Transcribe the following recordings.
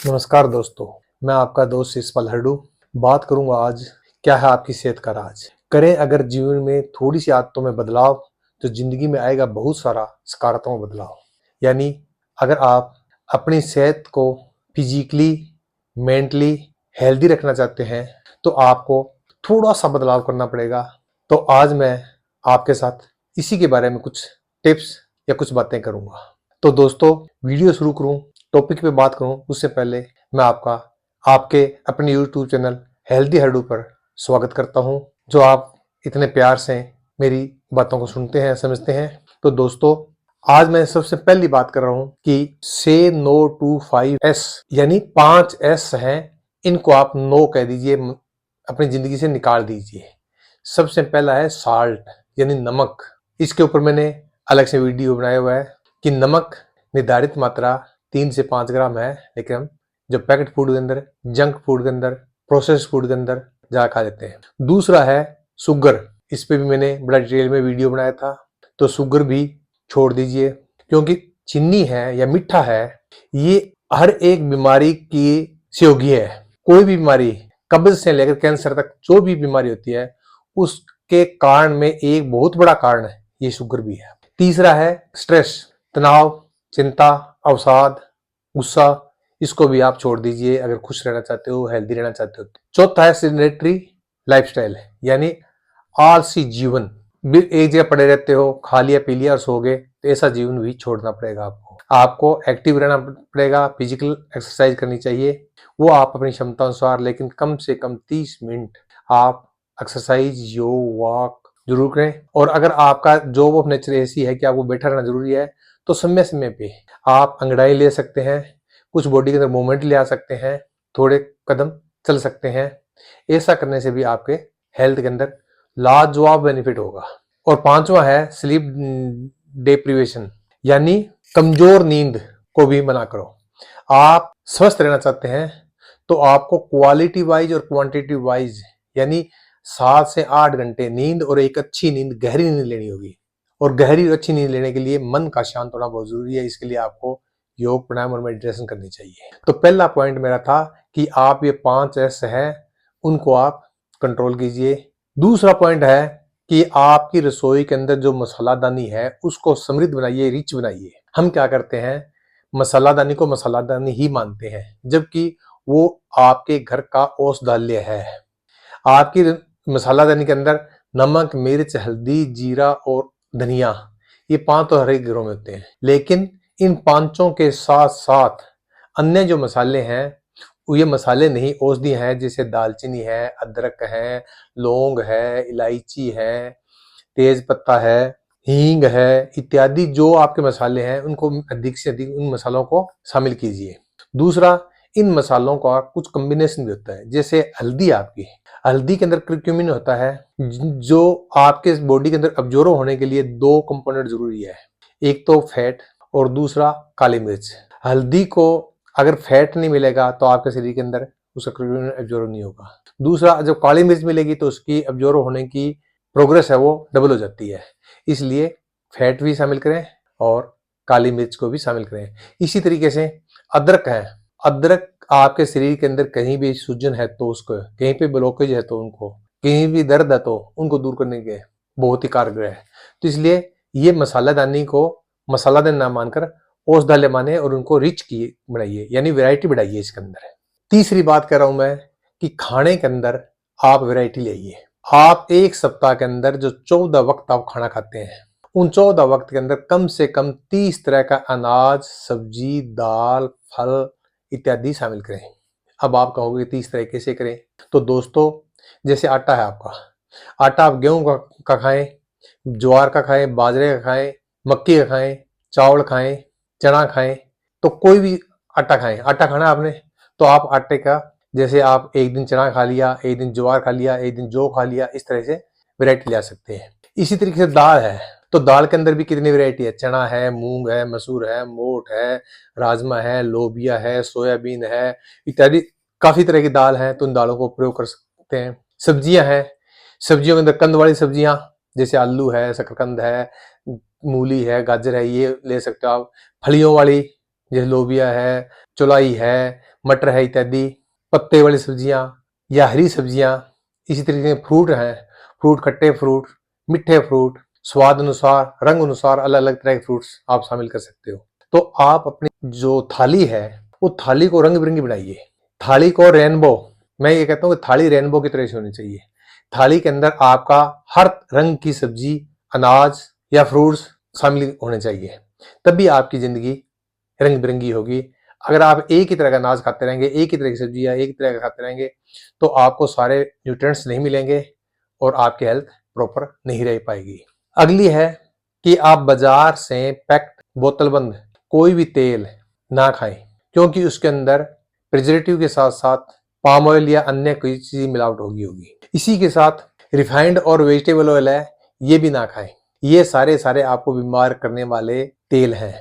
नमस्कार दोस्तों, मैं आपका दोस्त शिषपाल हरडू बात करूंगा आज क्या है आपकी सेहत का राज। करें अगर जीवन में थोड़ी सी आदतों में बदलाव तो जिंदगी में आएगा बहुत सारा सकारात्मक बदलाव। यानी अगर आप अपनी सेहत को फिजिकली मेंटली हेल्दी रखना चाहते हैं तो आपको थोड़ा सा बदलाव करना पड़ेगा। तो आज मैं आपके साथ इसी के बारे में कुछ टिप्स या कुछ बातें करूंगा। तो दोस्तों, वीडियो शुरू करूं, टॉपिक पे बात करूं उससे पहले मैं आपके अपने YouTube चैनल हेल्दी हरडू पर स्वागत करता हूं, जो आप इतने प्यार से मेरी बातों को सुनते हैं, समझते हैं। तो दोस्तों, आज मैं सबसे पहली बात कर रहा हूं कि से नो टू 5S, यानी 5S हैं, इनको आप नो कह दीजिए, अपनी जिंदगी से निकाल दीजिए। सबसे पहला है साल्ट, यानी नमक। इसके ऊपर मैंने अलग से वीडियो बनाया हुआ है कि नमक निर्धारित मात्रा 3 से 5 ग्राम है, लेकिन हम जो पैकेट फूड के अंदर, जंक फूड के अंदर, प्रोसेस्ड फूड के अंदर जा खा लेते हैं। दूसरा है शुगर, इस पे भी मैंने बड़ा डिटेल में वीडियो बनाया था। तो शुगर भी छोड़ दीजिए, क्योंकि चीनी है या मीठा है, ये हर एक बीमारी की सहयोगी है। कोई भी बीमारी, कब्ज से लेकर कैंसर तक जो भी बीमारी होती है, उसके कारण में एक बहुत बड़ा कारण है ये शुगर भी है। तीसरा है स्ट्रेस, तनाव, चिंता, अवसाद, गुस्सा, इसको भी आप छोड़ दीजिए अगर खुश रहना चाहते हो, हेल्दी रहना चाहते हो। चौथा है सेडेंटरी लाइफस्टाइल, यानी आलसी जीवन। एक जगह पड़े रहते हो, खा लिया पी लिया और सो गए, तो ऐसा जीवन भी छोड़ना पड़ेगा आपको एक्टिव रहना पड़ेगा, फिजिकल एक्सरसाइज करनी चाहिए, वो आप अपनी क्षमता अनुसार, लेकिन कम से कम 30 मिनट आप एक्सरसाइज, योग, वॉक जरूर करें। और अगर आपका जॉब ऑफ नेचर ऐसी है कि आपको बैठा रहना जरूरी है, तो समय समय पे आप अंगड़ाई ले सकते हैं, कुछ बॉडी के अंदर मूवमेंट ले आ सकते हैं, थोड़े कदम चल सकते हैं। ऐसा करने से भी आपके हेल्थ के अंदर लाजवाब बेनिफिट होगा। और पांचवा है स्लीप डेप्रिवेशन, यानी कमजोर नींद को भी मना करो। आप स्वस्थ रहना चाहते हैं तो आपको क्वालिटी वाइज और क्वांटिटी वाइज, यानी 7 से 8 घंटे नींद और एक अच्छी नींद, गहरी नींद लेनी होगी। और गहरी और अच्छी नींद लेने के लिए मन का शांत होना बहुत जरूरी है। इसके लिए आपको योग, प्राणायाम और मेडिटेशन करनी चाहिए। तो पहला पॉइंट मेरा था कि आप ये 5S है, उनको आप कंट्रोल कीजिए। दूसरा पॉइंट है कि आपकी रसोई के अंदर जो मसालादानी है उसको समृद्ध बनाइए, रिच बनाइए। हम क्या करते हैं, मसालादानी को मसालादानी ही मानते हैं, जबकि वो आपके घर का औषधालय है। आपकी मसालादानी के अंदर नमक, मिर्च, हल्दी, जीरा और धनिया, ये 5 तो हर एक घरों में होते हैं, लेकिन इन पांचों के साथ साथ अन्य जो मसाले हैं, ये मसाले नहीं, औषधि हैं, जैसे दालचीनी है, अदरक है, लौंग है, इलायची है, तेज पत्ता है, हींग है, इत्यादि जो आपके मसाले हैं, उनको अधिक से अधिक उन मसालों को शामिल कीजिए। दूसरा, इन मसालों का कुछ कॉम्बिनेशन भी होता है, जैसे हल्दी, आपकी हल्दी के अंदर क्यूमिन होता है, जो आपके बॉडी के अंदर अब्जॉर्ब होने के लिए 2 कंपोनेंट जरूरी है, एक तो फैट और दूसरा काली मिर्च। हल्दी को अगर फैट नहीं मिलेगा तो आपके शरीर के अंदर उसका क्यूमिन अब्जॉर्ब नहीं होगा। दूसरा, जब काली मिर्च मिलेगी तो उसकी अब्जॉर्ब होने की प्रोग्रेस है वो डबल हो जाती है। इसलिए फैट भी शामिल करें और काली मिर्च को भी शामिल करें। इसी तरीके से अदरक है, अदरक आपके शरीर के अंदर कहीं भी सूजन है तो उसको, कहीं पे ब्लॉकेज है तो उनको, कहीं भी दर्द है तो उनको दूर करने के बहुत ही कारगर है। तो इसलिए ये मसालादानी को मसालादानी ना मानकर औषधालय माने और उनको रिच की बनाइए, यानी वैरायटी बढ़ाइए इसके अंदर। तीसरी बात कर रहा हूं मैं कि खाने के अंदर आप वैरायटी लाइए। आप एक सप्ताह के अंदर जो 14 वक्त आप खाना खाते हैं, उन 14 वक्त के अंदर कम से कम 30 तरह का अनाज, सब्जी, दाल, फल इत्यादि शामिल करें। अब आप कहोगे 30 तरह कैसे करें? तो दोस्तों, जैसे आटा है आपका, आटा आप गेहूं का खाएं, ज्वार का खाएं, बाजरे का खाएं, मक्की का खाएं, चावल खाएं, चना खाएं, तो कोई भी आटा खाएं। आटा खाना आपने, तो आप आटे का, जैसे आप एक दिन चना खा लिया, एक दिन ज्वार खा लिया, एक दिन जौ खा लिया, इस तरह से वैरायटी ला सकते हैं। इसी तरीके से दाल है, तो दाल के अंदर भी कितनी वैरायटी है, चना है, मूंग है, मसूर है, मोठ है, राजमा है, लोबिया है, सोयाबीन है, इत्यादि काफी तरह की दाल है, तो उन दालों को प्रयोग कर सकते हैं। सब्जियां हैं, सब्जियों के अंदर कंद वाली सब्जियां, जैसे आलू है, शकरकंद है, मूली है, गाजर है, ये ले सकते हो आप। फलियों वाली जैसे लोबिया है, चौलाई है, मटर है इत्यादि, पत्ते वाली सब्जियां या हरी सब्जियां। इसी तरीके से फ्रूट हैं, फ्रूट, खट्टे फ्रूट, मीठे फ्रूट, स्वाद अनुसार, रंग अनुसार अलग अलग तरह के फ्रूट्स आप शामिल कर सकते हो। तो आप अपनी जो थाली है वो थाली को रंग बिरंगी बनाइए, थाली को रेनबो, मैं ये कहता हूँ कि थाली रेनबो की तरह से होनी चाहिए। थाली के अंदर आपका हर रंग की सब्जी, अनाज या फ्रूट्स शामिल होने चाहिए, तभी आपकी जिंदगी रंग बिरंगी होगी। अगर आप एक ही तरह का अनाज खाते रहेंगे, एक ही तरह की सब्जी या एक ही तरह का खाते रहेंगे, तो आपको सारे न्यूट्रिएंट्स नहीं मिलेंगे और आपकी हेल्थ प्रॉपर नहीं रह पाएगी। अगली है कि आप बाजार से पैक्ड बोतलबंद कोई भी तेल ना खाएं, क्योंकि उसके अंदर प्रिजर्वेटिव के साथ साथ पाम ऑयल या अन्य कोई चीज मिलावट होगी। इसी के साथ रिफाइंड और वेजिटेबल ऑयल है, ये भी ना खाएं। ये सारे सारे आपको बीमार करने वाले तेल हैं।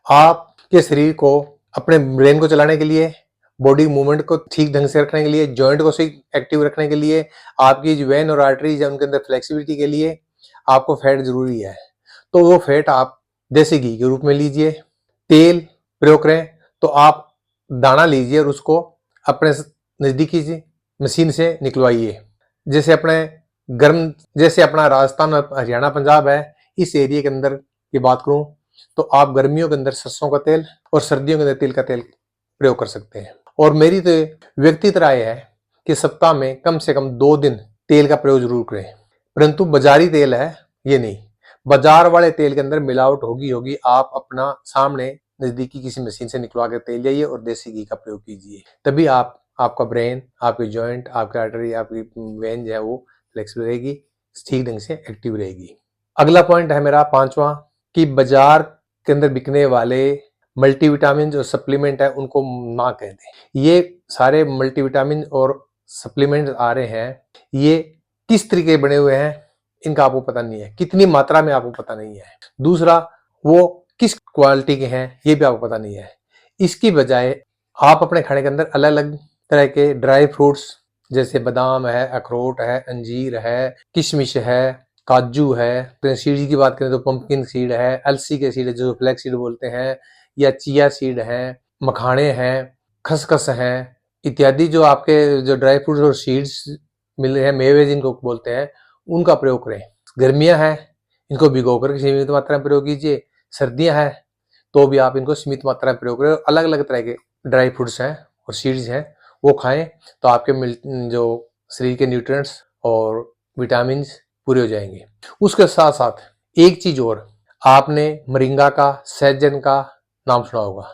आपके शरीर को, अपने ब्रेन को चलाने के लिए, बॉडी मूवमेंट को ठीक ढंग से रखने के लिए, जॉइंट को सही एक्टिव रखने के लिए, आपकी जो वेन और आर्टरीज है उनके अंदर फ्लेक्सिबिलिटी के लिए आपको फैट जरूरी है। तो वो फैट आप देसी घी के रूप में लीजिए। तेल प्रयोग करें तो आप दाना लीजिए और उसको अपने नजदीकी मशीन से निकलवाइए। जैसे अपना राजस्थान, हरियाणा, पंजाब है, इस एरिया के अंदर की बात करूं तो आप गर्मियों के अंदर सरसों का तेल और सर्दियों के अंदर तिल का तेल प्रयोग कर सकते हैं। और मेरी तो व्यक्तिगत राय है कि सप्ताह में कम से कम 2 दिन तेल का प्रयोग जरूर करें, परंतु बाजारी तेल है ये नहीं। बाजार वाले तेल के अंदर मिलावट होगी। आप अपना सामने नजदीकी किसी मशीन से निकलवा कर तेल जाइए और देसी घी का प्रयोग कीजिए, तभी आपका ब्रेन, आपके जॉइंट, आपकी आर्टरी, आपकी वेन जो है वो फ्लेक्सिबल रहेगी, ठीक ढंग से एक्टिव रहेगी। अगला पॉइंट है मेरा 5वां कि बाजार के अंदर बिकने वाले मल्टीविटामिन और सप्लीमेंट है उनको ना कह दें। ये सारे मल्टीविटामिन और सप्लीमेंट आ रहे हैं, ये किस तरीके बने हुए हैं इनका आपको पता नहीं है, कितनी मात्रा में आपको पता नहीं है। दूसरा, वो किस क्वालिटी के हैं ये भी आपको पता नहीं है। इसकी बजाय आप अपने खाने के अंदर अलग अलग तरह के ड्राई फ्रूट्स जैसे बादाम है, अखरोट है, अंजीर है, किशमिश है, काजू है, सीड की बात करें तो पंपकिन सीड है, अलसी के सीड है जो फ्लैक्स सीड बोलते हैं, या चिया सीड है, मखाने हैं, खसखस हैं इत्यादि, जो आपके जो ड्राई फ्रूट्स और सीड्स मिल रहे हैं, मेवे जिनको बोलते हैं, उनका प्रयोग करें। गर्मियां हैं, इनको भिगोकर सीमित मात्रा में प्रयोग कीजिए। सर्दियां हैं तो भी आप इनको सीमित मात्रा में प्रयोग करें। अलग अलग तरह के ड्राई फ्रूट्स हैं और सीड्स हैं वो खाएं, तो आपके जो शरीर के न्यूट्रिएंट्स और विटामिन पूरे हो जाएंगे। उसके साथ साथ एक चीज और, आपने मोरिंगा का, सहजन का नाम सुना होगा।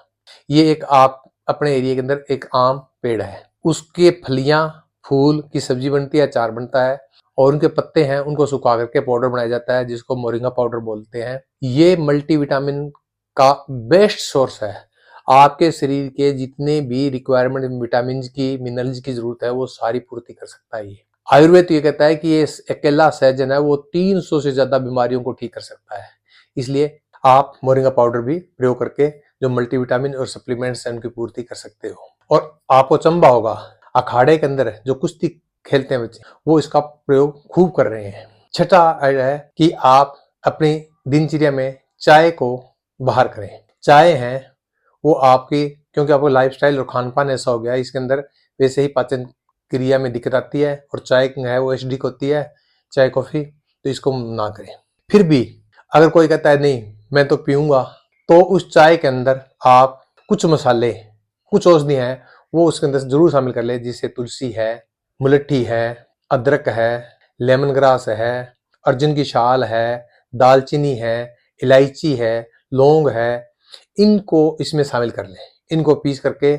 ये एक आप अपने एरिया के अंदर एक आम पेड़ है, उसके फलियां, फूल की सब्जी बनती है, अचार बनता है, और उनके पत्ते हैं उनको सुखा करके पाउडर बनाया जाता है जिसको मोरिंगा पाउडर बोलते हैं। ये मल्टीविटामिन का बेस्ट सोर्स है। आपके शरीर के जितने भी रिक्वायरमेंट विटामिन की, मिनरल्स की जरूरत है वो सारी पूर्ति कर सकता है। ये आयुर्वेद ये कहता है कि ये अकेला सहजन है वो 300 से ज्यादा बीमारियों को ठीक कर सकता है। इसलिए आप मोरिंगा पाउडर भी प्रयोग करके जो मल्टीविटामिन और सप्लीमेंट्स हैं उनकी पूर्ति कर सकते हो। और आपको चंबा होगा, अखाड़े के अंदर जो कुश्ती खेलते हैं बच्चे वो इसका प्रयोग खूब कर रहे हैं। छठा है कि आप अपनी दिनचर्या में चाय को बाहर करें। चाय है वो आपकी, क्योंकि आपको लाइफस्टाइल और खान पान ऐसा हो गया है, इसके अंदर वैसे ही पाचन क्रिया में दिक्कत आती है और चाय है वो एसिडिक होती है, चाय कॉफी, तो इसको ना करें। फिर भी अगर कोई कहता है नहीं मैं तो पीऊंगा, तो उस चाय के अंदर आप कुछ मसाले, कुछ औषधि हैं वो उसके अंदर जरूर शामिल कर ले, जिससे तुलसी है, मुलट्ठी है, अदरक है, लेमन ग्रास है, अर्जुन की छाल है, दालचीनी है, इलायची है, लौंग है, इनको इसमें शामिल कर लें। इनको पीस करके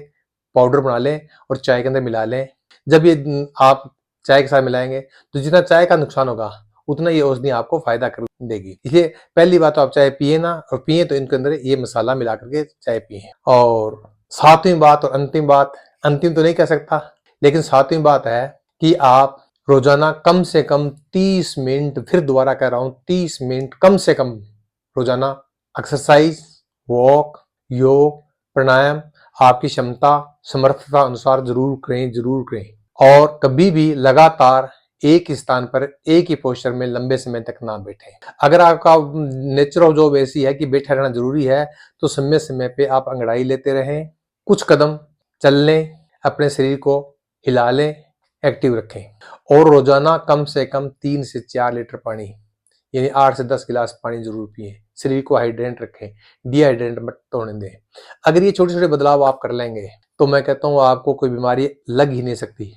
पाउडर बना लें और चाय के अंदर मिला लें। जब ये आप चाय के साथ मिलाएंगे तो जितना चाय का नुकसान होगा उतना ये औषधि आपको फायदा कर देगी। इसलिए पहली बात तो आप चाय पिए ना, और पिए तो इनके अंदर ये मसाला मिला करके चाय पिए। और सातवीं बात और अंतिम बात, अंतिम तो नहीं कह सकता, लेकिन सातवीं बात है कि आप रोजाना कम से कम 30 मिनट, फिर दोबारा कह रहा हूं 30 मिनट कम से कम रोजाना एक्सरसाइज, वॉक, योग, प्राणायाम आपकी क्षमता, समर्थता अनुसार जरूर करें। और कभी भी लगातार एक ही स्थान पर एक ही पोस्चर में लंबे समय तक ना बैठें। अगर आपका नेचर ऑफ जॉब ऐसी है कि बैठा रहना जरूरी है तो समय समय पे आप अंगड़ाई लेते रहें, कुछ कदम चल लें, अपने शरीर को हिला लें, एक्टिव रखें और रोजाना कम से कम 3 से 4 लीटर पानी यानी 8 से 10 गिलास पानी जरूर पिएं। शरीर को हाइड्रेट रखें, डिहाइड्रेट मत होने दें। अगर ये छोटे छोटे बदलाव आप कर लेंगे तो मैं कहता हूँ आपको कोई बीमारी लग ही नहीं सकती।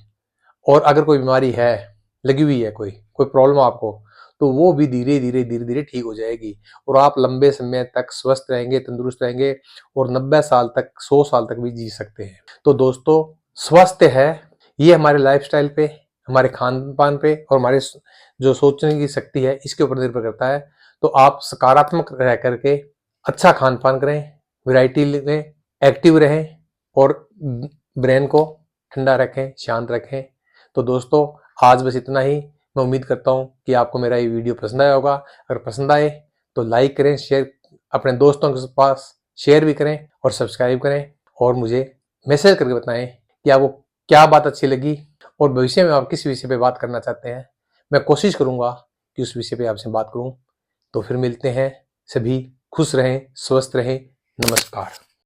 और अगर कोई बीमारी है, लगी हुई है, कोई प्रॉब्लम आपको, तो वो भी धीरे धीरे ठीक हो जाएगी और आप लंबे समय तक स्वस्थ रहेंगे, तंदुरुस्त रहेंगे और 90 साल तक, 100 साल तक भी जी सकते हैं। तो दोस्तों, स्वास्थ्य है ये हमारे लाइफस्टाइल पे, हमारे खान पान पे और हमारे जो सोचने की शक्ति है इसके ऊपर निर्भर करता है। तो आप सकारात्मक रह करके अच्छा खान पान करें, वैरायटी लें, एक्टिव रहें और ब्रेन को ठंडा रखें, शांत रखें। तो दोस्तों, आज बस इतना ही। मैं उम्मीद करता हूँ कि आपको मेरा ये वीडियो पसंद आया होगा। अगर पसंद आए तो लाइक करें, शेयर अपने दोस्तों के पास शेयर भी करें और सब्सक्राइब करें और मुझे मैसेज करके बताएं कि आपको क्या बात अच्छी लगी और भविष्य में आप किस विषय पे बात करना चाहते हैं। मैं कोशिश करूंगा कि उस विषय पे आपसे बात करूं। तो फिर मिलते हैं। सभी खुश रहें, स्वस्थ रहें। नमस्कार।